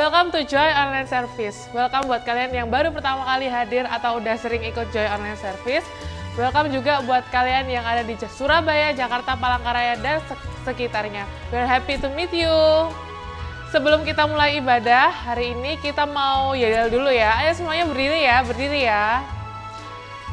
Welcome to Joy Online Service. Welcome buat kalian yang baru pertama kali hadir atau udah sering ikut Joy Online Service. Welcome juga buat kalian yang ada di Surabaya, Jakarta, Palangkaraya, dan sekitarnya. We're happy to meet you. Sebelum kita mulai ibadah, hari ini kita mau yel dulu ya. Ayo semuanya berdiri ya.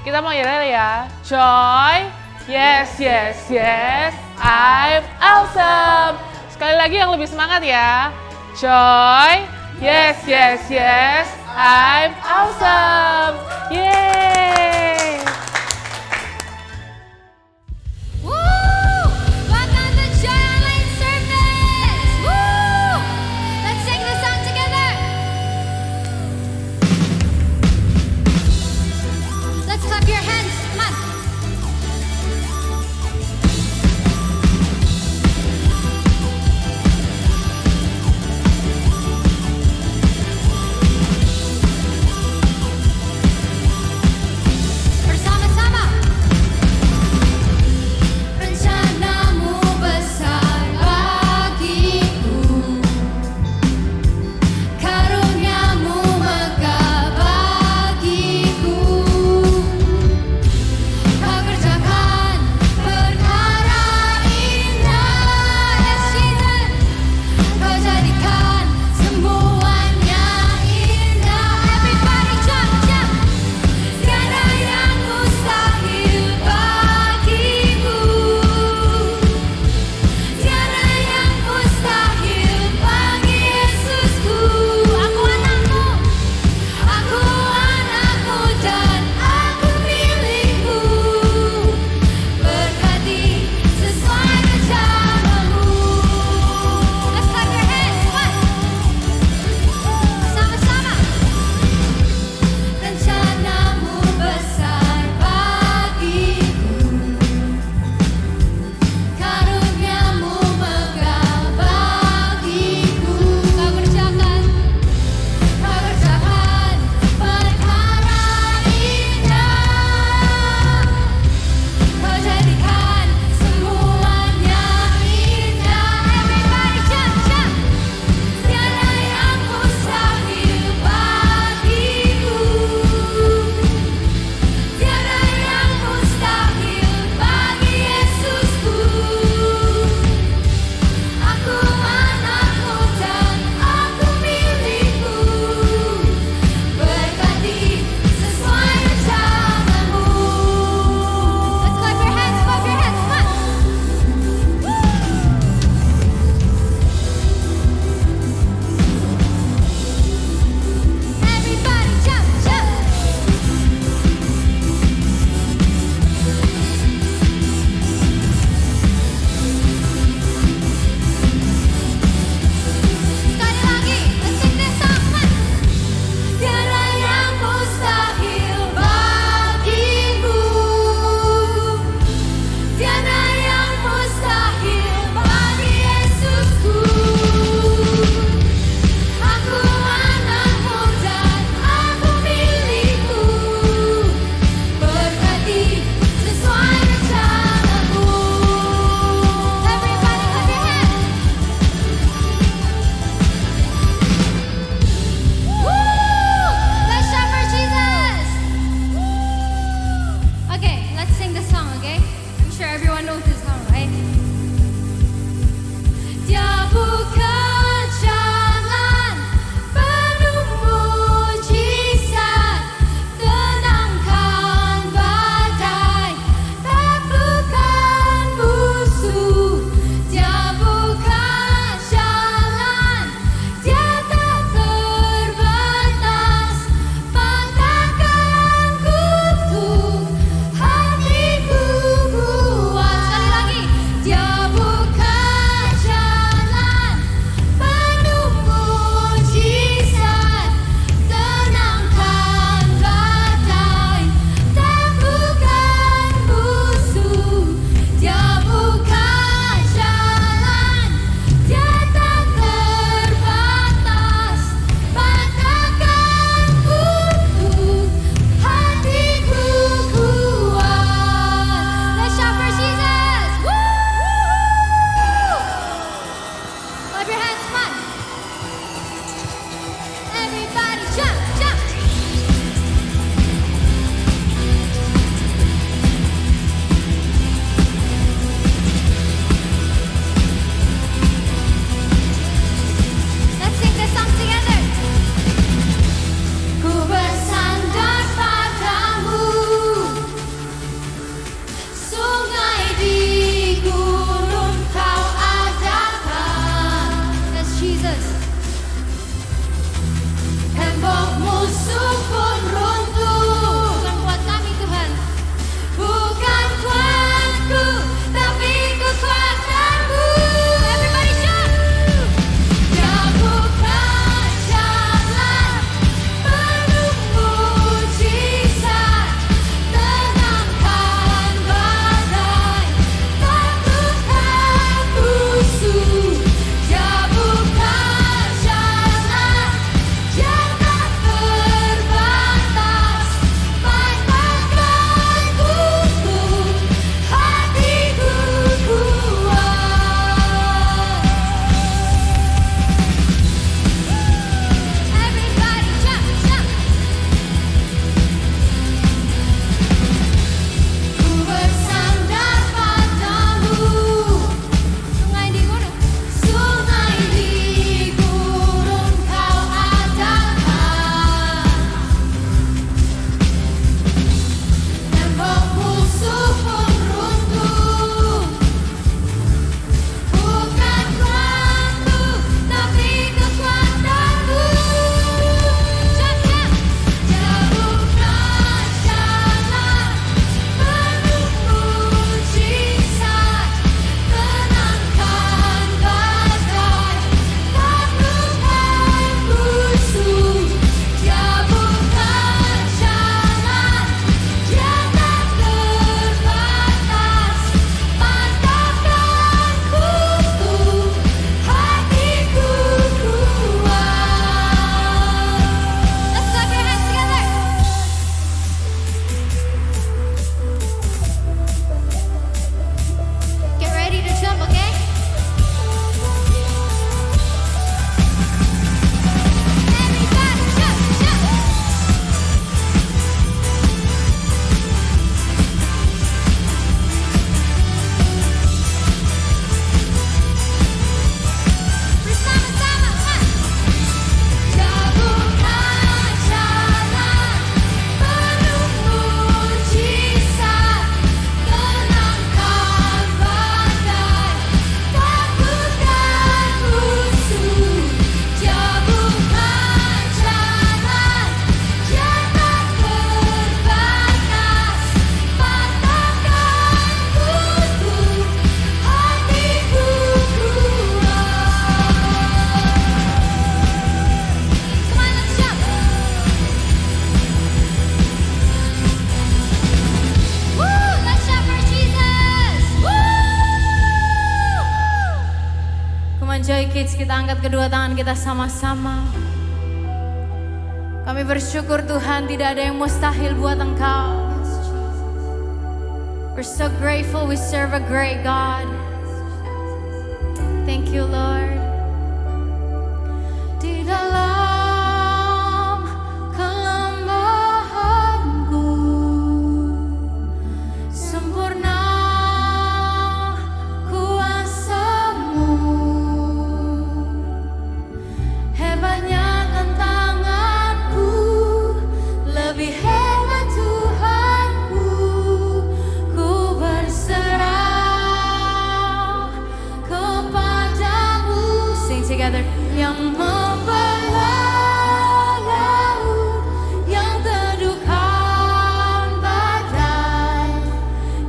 Kita mau yel ya. Joy, yes, yes, yes, I'm awesome. Sekali lagi yang lebih semangat ya. Joy, yes, yes, yes, I'm awesome. Yeay. Welcome to Joy Online Service. Woo! Let's sing the song together. Let's clap your hands. Come on. Jesus. Tembok musuh pun runtuh. Bukan kuat kami Tuhan, bukan kuatku, tapi kekuatan-Mu. Everybody shout. Dia buka jalan penuh mujizat, tenangkan badai, taklukkan musuh. Dia buka jalan yang tak terbatas, patahkan kuku, hatiku kuat. Everybody jump, jump. Ku bersandar padamu. Sungai di gunung, sungai di gurun Kau adakan. Tembok musuh pun runtuh. Bukan kuatku, tapi kekuatan-Mu. Jump, jump. Dia buka jalan penuh mujizat, tenangkan badai, taklukkan musuh. Dia buka jalan yang tak terbatas, patahkan kuku, hatiku kuat. Let's clap your hands together. Get ready to jump, okay? Everybody jump, jump. Bersama-sama, Dia buka jalan penuh mujizat, tenangkan badai, taklukkan musuh. Dia buka jalan yang tak terbatas, patahkan kuku, hatiku kuat. Come on, let's jump. Woo! Let's shout for Jesus. Woo! Come on Joy Kids, kita angkat kedua tangan kita sama-sama. Kami bersyukur Tuhan, tidak ada yang mustahil buat Engkau. We're so grateful we serve a great God. Thank you Lord. Di dalam kelemahanku, sempurna kuasa-Mu. Hebatnya tantanganku, lebih hebat Tuhanku. Ku berserah kepadamu. Sing together. Yang membelah laut, yang teduhkan badai,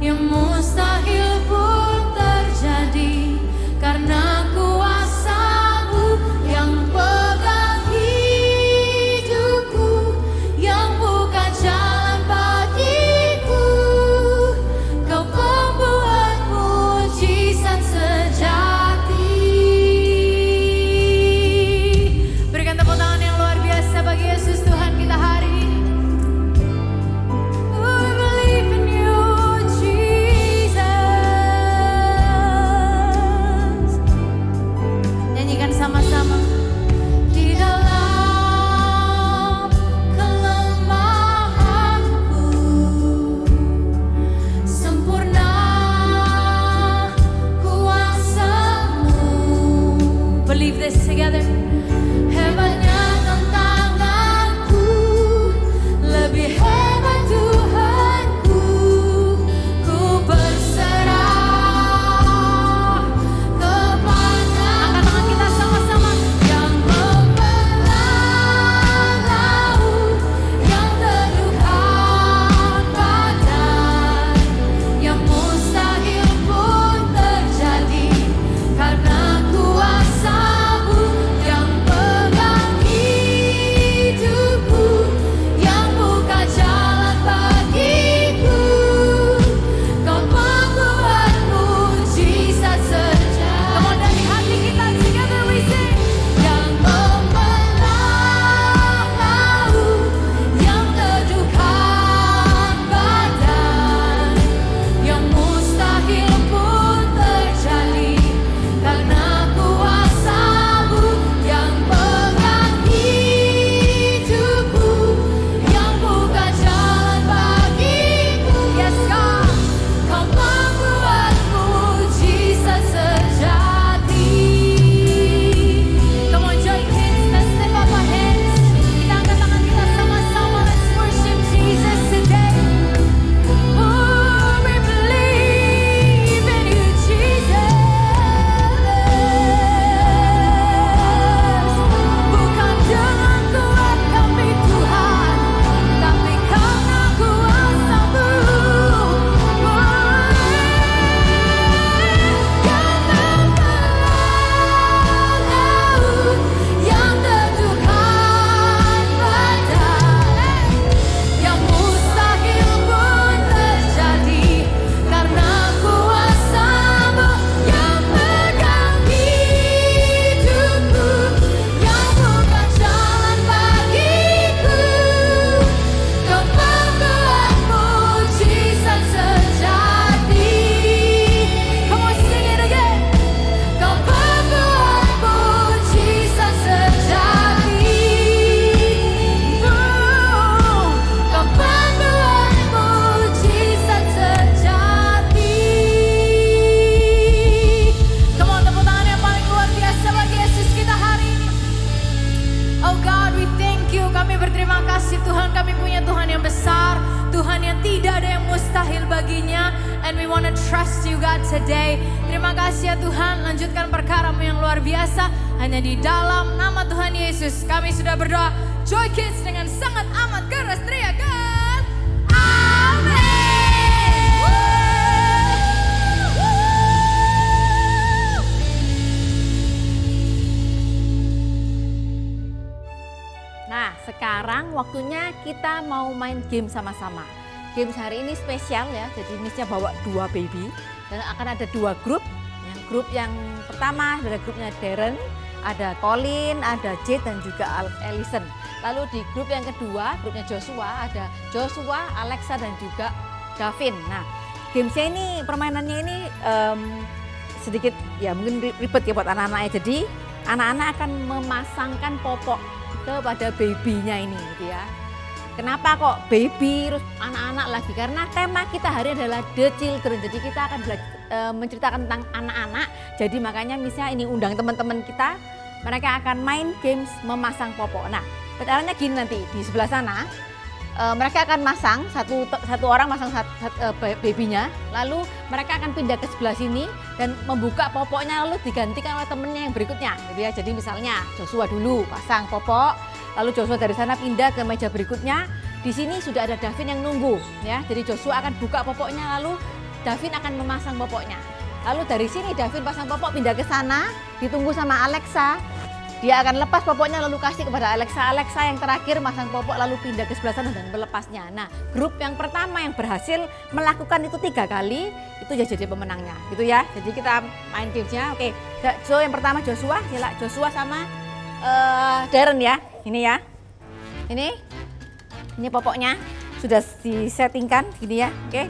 yang mustahil pun terjadi karena kuasa-Mu. Yang pegang hidupku, yang buka jalan bagiku. Kau pembuat mujizat sejati. Berikan tepuk tangan yang luar biasa bagi Yesus Tuhan kita hari ini. We believe in you, Jesus. Nyanyikan sama-sama. Di dalam kelemahanku, sempurna kuasa-Mu. Believe this together. Hebatnya tantanganku, lebih hebat Tuhanku. Ku berserah kepada. Angkat tangan kita sama-sama. Yang kasih Tuhan, kami punya Tuhan yang besar, Tuhan yang tidak ada yang mustahil baginya. And we want to trust you God today. Terima kasih ya Tuhan, lanjutkan perkara-Mu yang luar biasa. Hanya di dalam nama Tuhan Yesus kami sudah berdoa. Joy Kids dengan sangat amat keras teriakan. Amin. Nah, sekarang waktunya kita mau main game sama-sama. Games hari ini spesial ya, jadi Missnya bawa 2 baby dan akan ada 2 grup. Grup yang pertama ada grupnya Darren, ada Colin, ada Jade dan juga Ellison. Lalu di grup yang kedua, grupnya Joshua, ada Joshua, Alexa dan juga Davin. Nah, gamesnya ini, permainannya ini sedikit ya mungkin ribet ya buat anak-anaknya. Jadi anak-anak akan memasangkan popok kepada babynya ini gitu ya. Kenapa kok baby terus anak-anak lagi? Karena tema kita hari ini adalah The Children. Jadi kita akan menceritakan tentang anak-anak. Jadi makanya misalnya ini undang teman-teman kita, mereka akan main games memasang popok. Nah, caranya gini nanti di sebelah sana, mereka akan masang satu orang masang babynya, lalu mereka akan pindah ke sebelah sini dan membuka popoknya lalu digantikan oleh temennya yang berikutnya. Gitu ya. Jadi misalnya Joshua dulu pasang popok. Lalu Joshua dari sana pindah ke meja berikutnya. Di sini sudah ada Davin yang nunggu, ya. Jadi Joshua akan buka popoknya, lalu Davin akan memasang popoknya. Lalu dari sini Davin pasang popok, pindah ke sana, ditunggu sama Alexa. Dia akan lepas popoknya lalu kasih kepada Alexa. Alexa yang terakhir masang popok lalu pindah ke sebelah sana dan melepasnya. Nah, grup yang pertama yang berhasil melakukan itu 3 kali, itu jadi pemenangnya, gitu ya. Jadi kita main gamesnya. Oke, so yang pertama Joshua, sila Joshua sama Darren ya. Ini ya, ini popoknya sudah disettingkan gini ya, oke.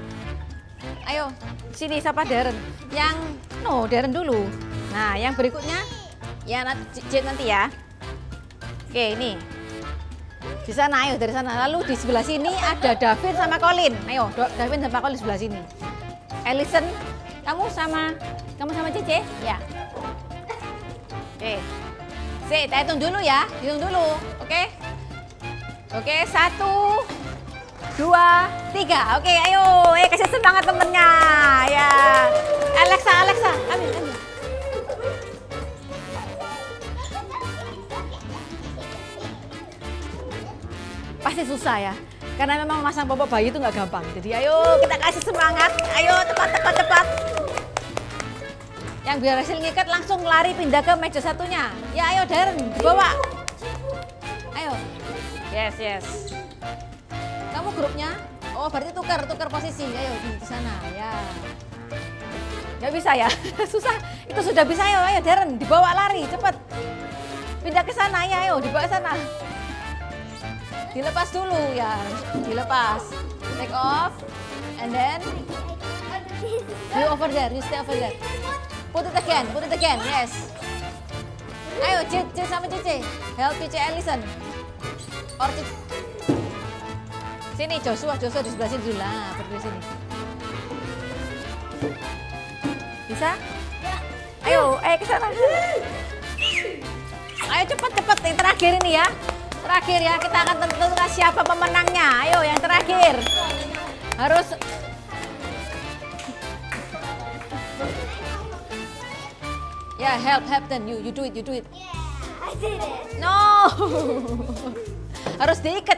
Ayo, sini siapa Darren? Darren dulu. Nah, yang berikutnya, ya Jade nanti ya. Oke, ini. Di sana, ayo dari sana. Lalu di sebelah sini ada Davin sama Colin. Ayo, Davin sama Colin sebelah sini. Ellison, kamu sama Cici? Ya. Oke. Kita hitung dulu ya, hitung dulu, oke? Oke, 1, 2, 3, oke ayo, kasih semangat temennya, ya. Alexa, ambil. Pasti susah ya, karena memang masang popok bayi itu nggak gampang. Jadi ayo kita kasih semangat, ayo cepat. Yang berhasil ngikat langsung lari pindah ke meja satunya. Ya ayo Darren, dibawa. Ayo. Yes. Kamu grupnya? Oh berarti tukar posisi. Ayo di sana ya. Gak bisa ya, susah. Itu sudah bisa ayo Darren, dibawa lari cepat. Pindah ke sana ya, ayo dibawa ke sana. Dilepas dulu ya, dilepas. Take off, and then you stay over there. Put it again, yes. Ayo, Cici sama Cici. Help Cici Ellison. Or Cici. Sini, Joshua di sebelah sini dulu lah, berdiri sini. Bisa? Ya. Ayo ke sana. Ayo cepat, yang terakhir ini ya. Terakhir ya, kita akan tentukan siapa pemenangnya. Ayo, yang terakhir. Harus ya, help then you do it. Yeah, I did it. No. Harus diikat.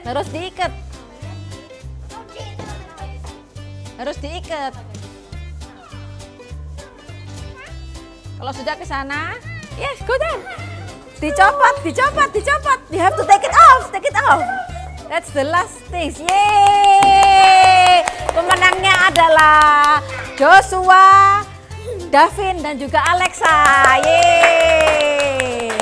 Kalau sudah ke sana, yes, go there. Dicopot. You have to take it off. That's the last thing. Yeay! Pemenangnya adalah Joshua, Davin dan juga Alexa. Yeay!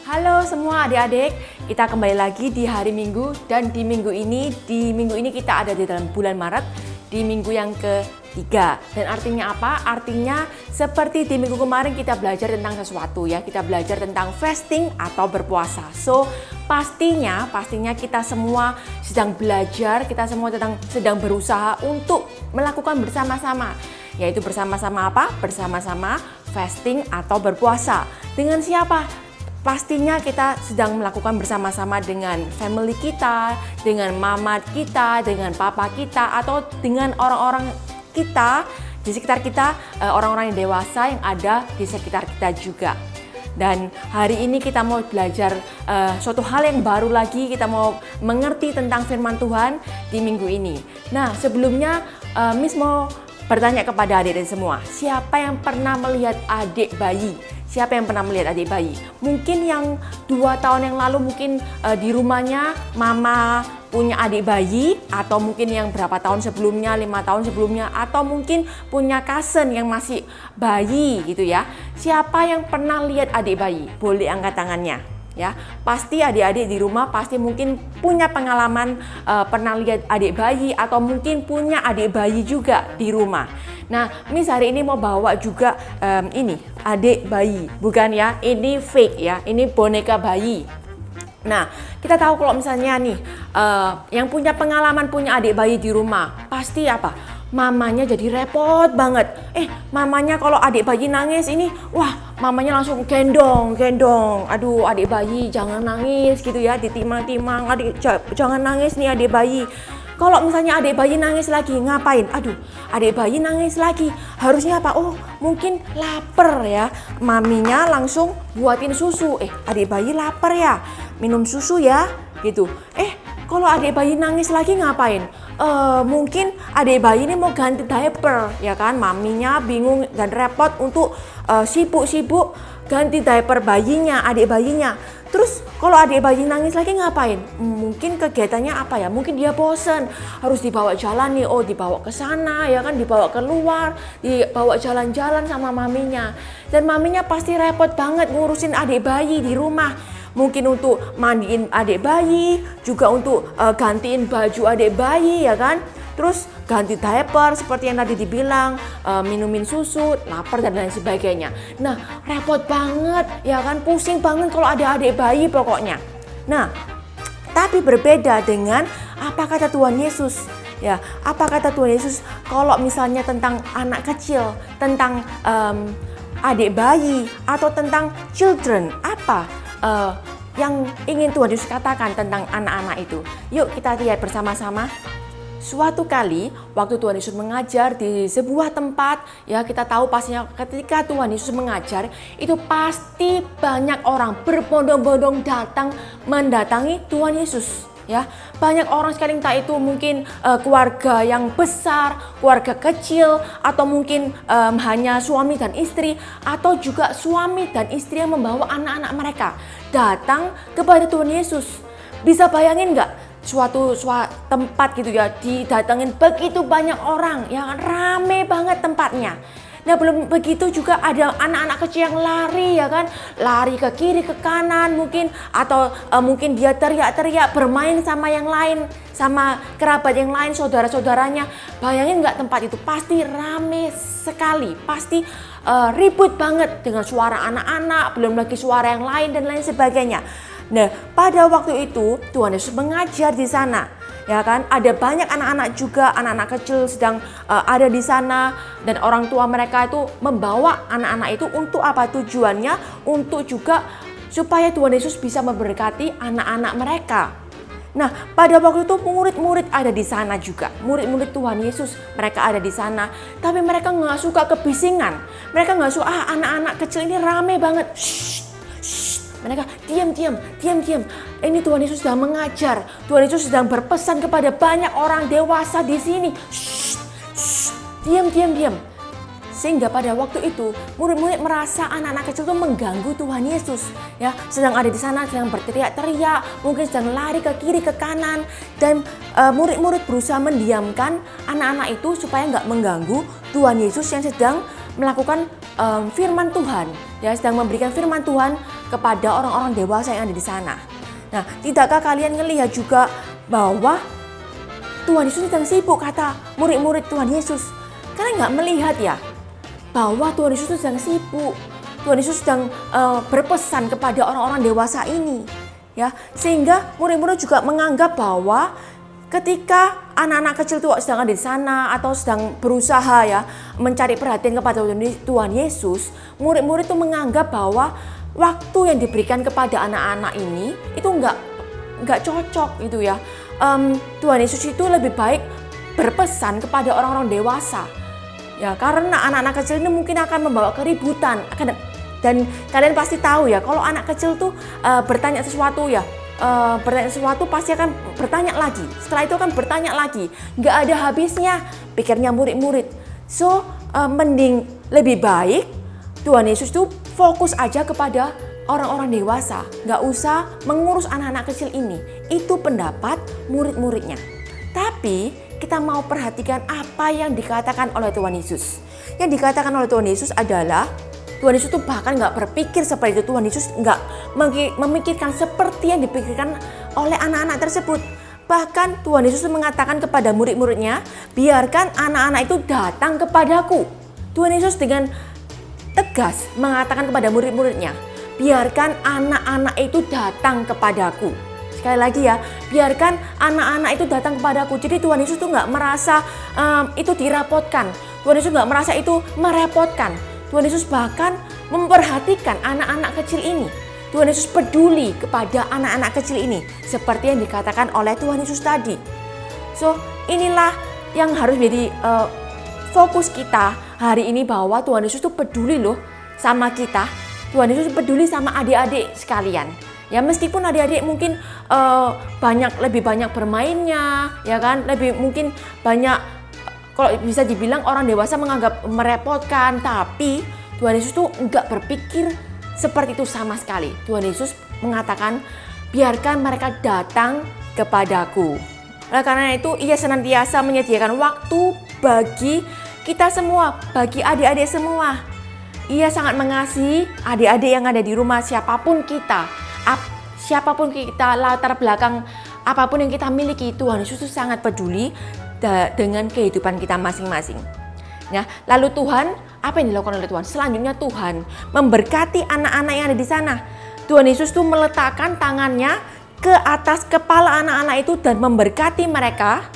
Halo semua adik-adik, kita kembali lagi di hari Minggu dan di minggu ini kita ada di dalam bulan Maret, di minggu yang ketiga. Dan artinya apa? Artinya seperti di minggu kemarin kita belajar tentang sesuatu ya, kita belajar tentang fasting atau berpuasa. So pastinya kita semua sedang belajar, kita semua sedang berusaha untuk melakukan bersama-sama. Yaitu bersama-sama apa? Bersama-sama fasting atau berpuasa. Dengan siapa? pastinya kita sedang melakukan bersama-sama dengan family kita, dengan mama kita, dengan papa kita, atau dengan orang-orang kita di sekitar kita, orang-orang yang dewasa yang ada di sekitar kita juga. Dan hari ini kita mau belajar suatu hal yang baru lagi, kita mau mengerti tentang firman Tuhan di minggu ini. Nah, sebelumnya Miss mau bertanya kepada adik-adik semua, siapa yang pernah melihat adik bayi? Siapa yang pernah melihat adik bayi? Mungkin yang 2 tahun yang lalu mungkin di rumahnya mama punya adik bayi, atau mungkin yang berapa tahun sebelumnya, 5 tahun sebelumnya, atau mungkin punya cousin yang masih bayi gitu ya. Siapa yang pernah lihat adik bayi? Boleh angkat tangannya. Ya, pasti adik-adik di rumah pasti mungkin punya pengalaman pernah lihat adik bayi, atau mungkin punya adik bayi juga di rumah. Nah, Miss hari ini mau bawa juga ini adik bayi, bukan ya? Ini fake ya, ini boneka bayi. Nah, kita tahu kalau misalnya nih yang punya pengalaman punya adik bayi di rumah, pasti apa? Mamanya jadi repot banget. Mamanya kalau adik bayi nangis ini, wah, mamanya langsung gendong. Aduh, adik bayi jangan nangis gitu ya, ditimang-timang, adik jangan nangis nih adik bayi. Kalau misalnya adik bayi nangis lagi, ngapain? Aduh, adik bayi nangis lagi. Harusnya apa? Oh, mungkin lapar ya. Maminya langsung buatin susu. Adik bayi lapar ya, minum susu ya, gitu. Kalau adik bayi nangis lagi ngapain? Mungkin adik bayi ini mau ganti diaper, ya kan? Maminya bingung dan repot untuk sibuk-sibuk ganti diaper bayinya, adik bayinya. Terus kalau adik bayi nangis lagi ngapain? Mungkin kegiatannya apa ya? Mungkin dia bosen, harus dibawa jalan nih. Oh, dibawa ke sana ya kan, dibawa keluar, dibawa jalan-jalan sama maminya. Dan maminya pasti repot banget ngurusin adik bayi di rumah. Mungkin untuk mandiin adik bayi, juga untuk gantiin baju adik bayi ya kan. Terus ganti diaper seperti yang tadi dibilang, minumin susu, lapar dan lain sebagainya. Nah, repot banget ya kan, pusing banget kalau ada adik bayi pokoknya. Nah, tapi berbeda dengan apa kata Tuhan Yesus. Ya, apa kata Tuhan Yesus kalau misalnya tentang anak kecil, tentang adik bayi atau tentang children, apa yang ingin Tuhan Yesus katakan tentang anak-anak itu? Yuk kita lihat bersama-sama. Suatu kali waktu Tuhan Yesus mengajar di sebuah tempat, ya kita tahu pastinya ketika Tuhan Yesus mengajar itu pasti banyak orang berbondong-bondong datang mendatangi Tuhan Yesus. Ya, banyak orang sekali, entah itu mungkin keluarga yang besar, keluarga kecil, atau mungkin hanya suami dan istri, atau juga suami dan istri yang membawa anak-anak mereka datang kepada Tuhan Yesus. Bisa bayangin nggak suatu tempat gitu ya, didatengin begitu banyak orang, yang rame banget tempatnya. Nah, belum begitu juga ada anak-anak kecil yang lari ya kan, lari ke kiri ke kanan mungkin, atau mungkin dia teriak-teriak bermain sama yang lain, sama kerabat yang lain, saudara-saudaranya. Bayangin nggak tempat itu pasti rame sekali, pasti ribut banget dengan suara anak-anak, belum lagi suara yang lain dan lain sebagainya. Nah, pada waktu itu Tuhan Yesus mengajar di sana. Ya kan, ada banyak anak-anak juga, anak-anak kecil sedang ada di sana, dan orang tua mereka itu membawa anak-anak itu untuk apa tujuannya? Untuk juga supaya Tuhan Yesus bisa memberkati anak-anak mereka. Nah, pada waktu itu murid-murid ada di sana juga, murid-murid Tuhan Yesus mereka ada di sana, tapi mereka nggak suka kebisingan, mereka nggak suka anak-anak kecil ini rame banget. Mereka diam. Ini Tuhan Yesus sedang mengajar. Tuhan Yesus sedang berpesan kepada banyak orang dewasa di sini. Diam. Sehingga pada waktu itu murid-murid merasa anak-anak kecil itu mengganggu Tuhan Yesus. Ya, sedang ada di sana, sedang berteriak-teriak, mungkin sedang lari ke kiri ke kanan, dan murid-murid berusaha mendiamkan anak-anak itu supaya nggak mengganggu Tuhan Yesus yang sedang melakukan firman Tuhan. Ya, sedang memberikan firman Tuhan kepada orang-orang dewasa yang ada di sana. Nah, tidakkah kalian ngelihat juga bahwa Tuhan Yesus sedang sibuk, kata murid-murid Tuhan Yesus. Kalian nggak melihat ya bahwa Tuhan Yesus sedang sibuk. Tuhan Yesus sedang berpesan kepada orang-orang dewasa ini. Ya, sehingga murid-murid juga menganggap bahwa ketika anak-anak kecil itu sedang ada di sana atau sedang berusaha ya mencari perhatian kepada Tuhan Yesus, murid-murid itu menganggap bahwa waktu yang diberikan kepada anak-anak ini itu nggak cocok gitu ya. Tuhan Yesus itu lebih baik berpesan kepada orang-orang dewasa. Ya, karena anak-anak kecil ini mungkin akan membawa keributan. Dan kalian pasti tahu ya, kalau anak kecil tuh bertanya sesuatu ya, pasti akan bertanya lagi. Setelah itu akan bertanya lagi. Nggak ada habisnya, pikirnya murid-murid. So, mending lebih baik Tuhan Yesus tuh fokus aja kepada orang-orang dewasa, nggak usah mengurus anak-anak kecil ini. Itu pendapat murid-muridnya. Tapi kita mau perhatikan apa yang dikatakan oleh Tuhan Yesus. Yang dikatakan oleh Tuhan Yesus adalah Tuhan Yesus tuh bahkan nggak berpikir seperti itu. Tuhan Yesus nggak memikirkan seperti yang dipikirkan oleh anak-anak tersebut. Bahkan Tuhan Yesus mengatakan kepada murid-muridnya, biarkan anak-anak itu datang kepadaku. Tuhan Yesus dengan tegas mengatakan kepada murid-muridnya, biarkan anak-anak itu datang kepadaku. Sekali lagi ya, biarkan anak-anak itu datang kepadaku. Jadi Tuhan Yesus tuh nggak merasa itu dirapotkan. Tuhan Yesus nggak merasa itu merepotkan. Tuhan Yesus bahkan memperhatikan anak-anak kecil ini. Tuhan Yesus peduli kepada anak-anak kecil ini. Seperti yang dikatakan oleh Tuhan Yesus tadi. So, inilah yang harus menjadi fokus kita hari ini, bahwa Tuhan Yesus tuh peduli loh sama kita. Tuhan Yesus peduli sama adik-adik sekalian. Ya, meskipun adik-adik mungkin lebih banyak bermainnya, ya kan, lebih mungkin banyak, kalau bisa dibilang orang dewasa menganggap merepotkan, tapi Tuhan Yesus tuh enggak berpikir seperti itu sama sekali. Tuhan Yesus mengatakan, biarkan mereka datang kepadaku. Oleh karena itu, Ia senantiasa menyediakan waktu bagi kita semua, bagi adik-adik semua. Ia sangat mengasihi adik-adik yang ada di rumah, siapapun kita, latar belakang apapun yang kita miliki. Tuhan Yesus itu sangat peduli dengan kehidupan kita masing-masing. Ya, lalu Tuhan, apa yang dilakukan oleh Tuhan? Selanjutnya Tuhan memberkati anak-anak yang ada di sana. Tuhan Yesus itu meletakkan tangannya ke atas kepala anak-anak itu dan memberkati mereka.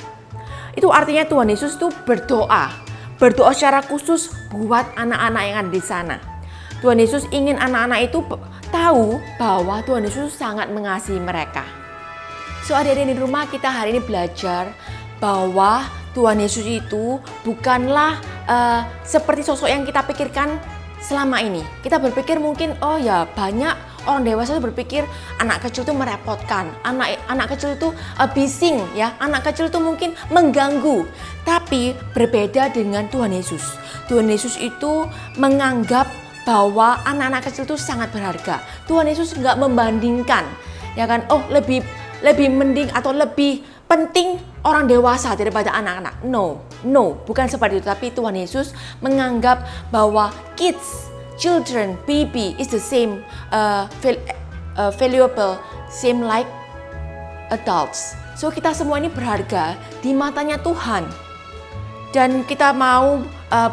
Itu artinya Tuhan Yesus itu berdoa secara khusus buat anak-anak yang ada di sana. Tuhan Yesus ingin anak-anak itu tahu bahwa Tuhan Yesus sangat mengasihi mereka. So, adik-adik di rumah, kita hari ini belajar bahwa Tuhan Yesus itu bukanlah seperti sosok yang kita pikirkan selama ini. Kita berpikir mungkin, oh ya, banyak orang dewasa itu berpikir anak kecil itu merepotkan, anak kecil itu bising, ya, anak kecil itu mungkin mengganggu. Tapi berbeda dengan Tuhan Yesus. Tuhan Yesus itu menganggap bahwa anak-anak kecil itu sangat berharga. Tuhan Yesus nggak membandingkan, ya kan? Oh, lebih mending atau lebih penting orang dewasa daripada anak-anak. No, bukan seperti itu. Tapi Tuhan Yesus menganggap bahwa children, baby is the same valuable, same like adults. So, kita semua ini berharga di matanya Tuhan. Dan kita mau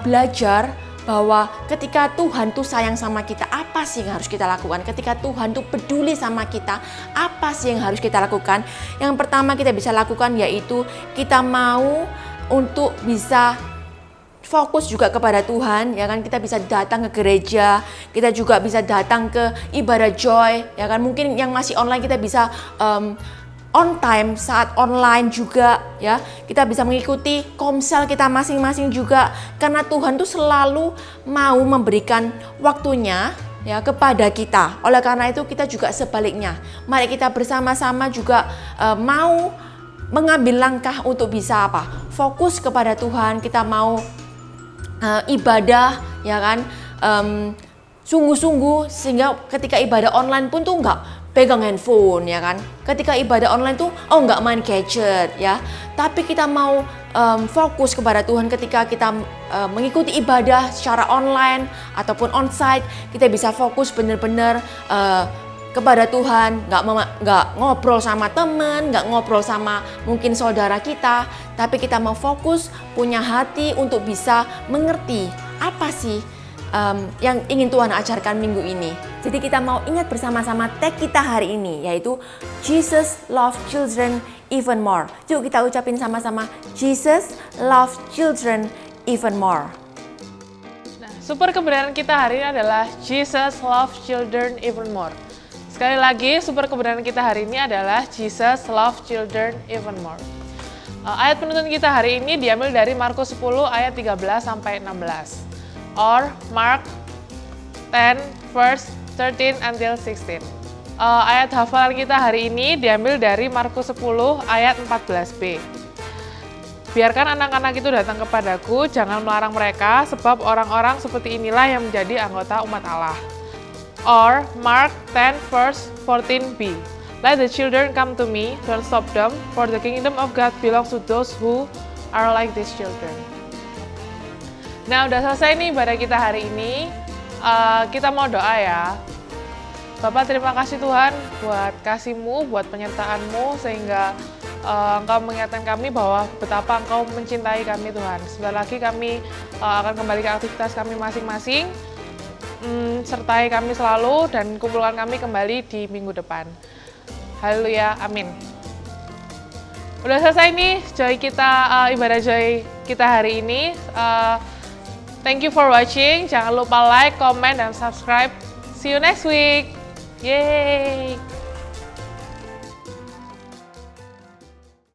belajar bahwa ketika Tuhan tuh sayang sama kita, apa sih yang harus kita lakukan? Ketika Tuhan tuh peduli sama kita, apa sih yang harus kita lakukan? Yang pertama kita bisa lakukan yaitu kita mau untuk bisa fokus juga kepada Tuhan, ya kan? Kita bisa datang ke gereja, kita juga bisa datang ke ibadah Joy, ya kan? Mungkin yang masih online kita bisa on time saat online juga, ya. Kita bisa mengikuti komsel kita masing-masing juga, karena Tuhan tuh selalu mau memberikan waktunya, ya, kepada kita. Oleh karena itu kita juga sebaliknya, mari kita bersama-sama juga mau mengambil langkah untuk bisa fokus kepada Tuhan. Kita mau ibadah, ya kan, sungguh-sungguh, sehingga ketika ibadah online pun tuh nggak pegang handphone, ya kan. Ketika ibadah online tuh nggak main gadget, ya. Tapi kita mau fokus kepada Tuhan. Ketika kita mengikuti ibadah secara online ataupun onsite, kita bisa fokus benar-benar kepada Tuhan, nggak ngobrol sama teman, nggak ngobrol sama mungkin saudara kita, tapi kita mau fokus punya hati untuk bisa mengerti apa sih yang ingin Tuhan ajarkan minggu ini. Jadi kita mau ingat bersama-sama tag kita hari ini, yaitu Jesus loves children even more. Yuk kita ucapin sama-sama, Jesus loves children even more. Super kebenaran kita hari ini adalah Jesus loves children even more. Sekali lagi, super kebenaran kita hari ini adalah Jesus loves children even more. Ayat penuntun kita hari ini diambil dari Markus 10 ayat 13 sampai 16. Or Mark 10 verse 13 until 16. Ayat hafalan kita hari ini diambil dari Markus 10 ayat 14b. Biarkan anak-anak itu datang kepadaku, jangan melarang mereka, sebab orang-orang seperti inilah yang menjadi anggota umat Allah. Or Mark 10 verse 14b. Let the children come to me, don't stop them, for the kingdom of God belongs to those who are like these children. Nah, udah selesai nih ibadah kita hari ini. Kita mau doa ya. Bapak, terima kasih Tuhan buat kasih-Mu, buat penyertaan-Mu, sehingga Engkau mengingatkan kami bahwa betapa Engkau mencintai kami Tuhan. Sebentar lagi kami akan kembali ke aktivitas kami masing-masing. Sertai kami selalu dan kumpulkan kami kembali di minggu depan. Haleluya, amin. Udah selesai nih joy kita, ibadah joy kita hari ini. Thank you for watching. Jangan lupa like, comment, dan subscribe. See you next week. Yay!